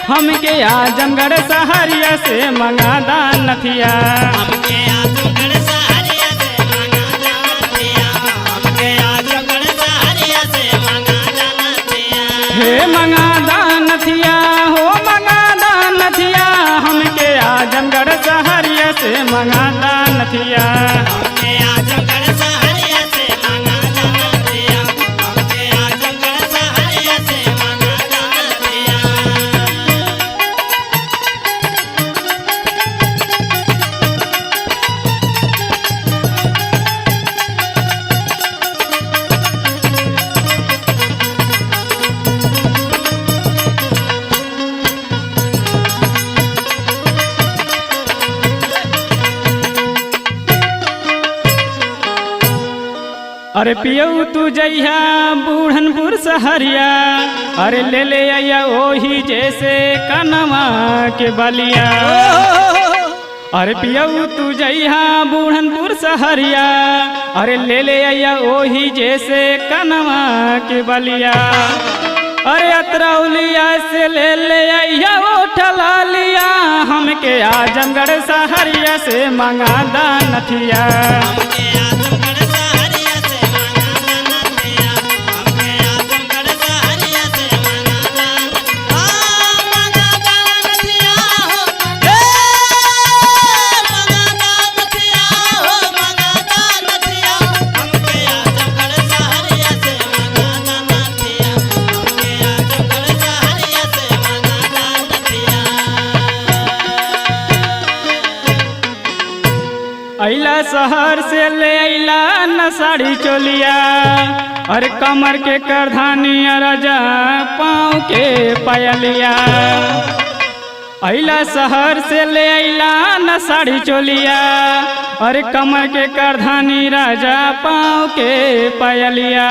हमके आजमगढ़ सहरिया से मंगादा नथिया। हमके आजमगढ़ सहरिया से मंगादा नथिया। हमके आजमगढ़ सहरिया से मंगादा नथिया। हे मंगादा नथिया हो मंगादा नथिया, हमके आजमगढ़ सहरिया से मंगादा नथिया। हमके आजमगढ़ सहरिया से मंगादा नथिया। हमके आजमगढ़ सहरिया से मंगादा नथिया। अरे पियऊ तू जइहा बूढ़नपुर सहरिया, अरे ले ले आया ओही जैसे कनवा के बलिया। अरे पियऊ तू जइहा बूढ़नपुर सहरिया, अरे ले ले आया ओही जैसे कनवा के बलिया। अरे अतरौलिया से ले आइया वो ठला लिया, हमके आजमगढ़ सहरिया से मंगादा नथिया। हमके आजमगढ़ सहरिया से मंगादा नथिया। हमके आजमगढ़ सहरिया से मंगादा मंगादा नथिया हो। मंगादा नथिया हो मंगादा नथिया। हमके आजमगढ़ सहरिया से मंगादा नथिया। हमके आजमगढ़ सहरिया से मंगादा नथिया। अइला शहर से ले अइला न साड़ी चोलिया, अरे कमर के करधानी राजा पाँव के पायलिया। अइला शहर से ले अइला न साड़ी चोलिया, अरे कमर के करधानी राजा पाँव के पायलिया।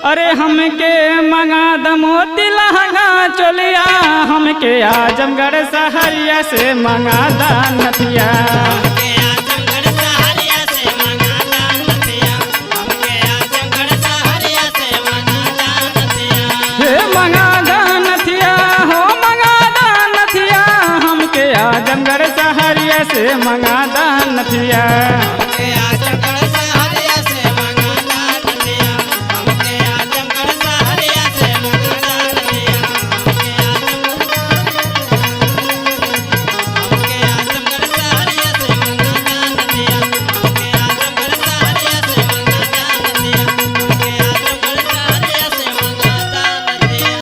अरे हमके मंगादा मोती लहंगा चोलिया, हमके आजमगढ़ सहरिया से मंगादा नथिया। हमके आजमगढ़ सहरिया से मंगादा नथिया। हमके आजमगढ़ सहरिया से मंगादा नथिया। हे मंगादा नथिया हो मंगादा नथिया, हमके आजमगढ़ सहरिया से मंगादा नथिया।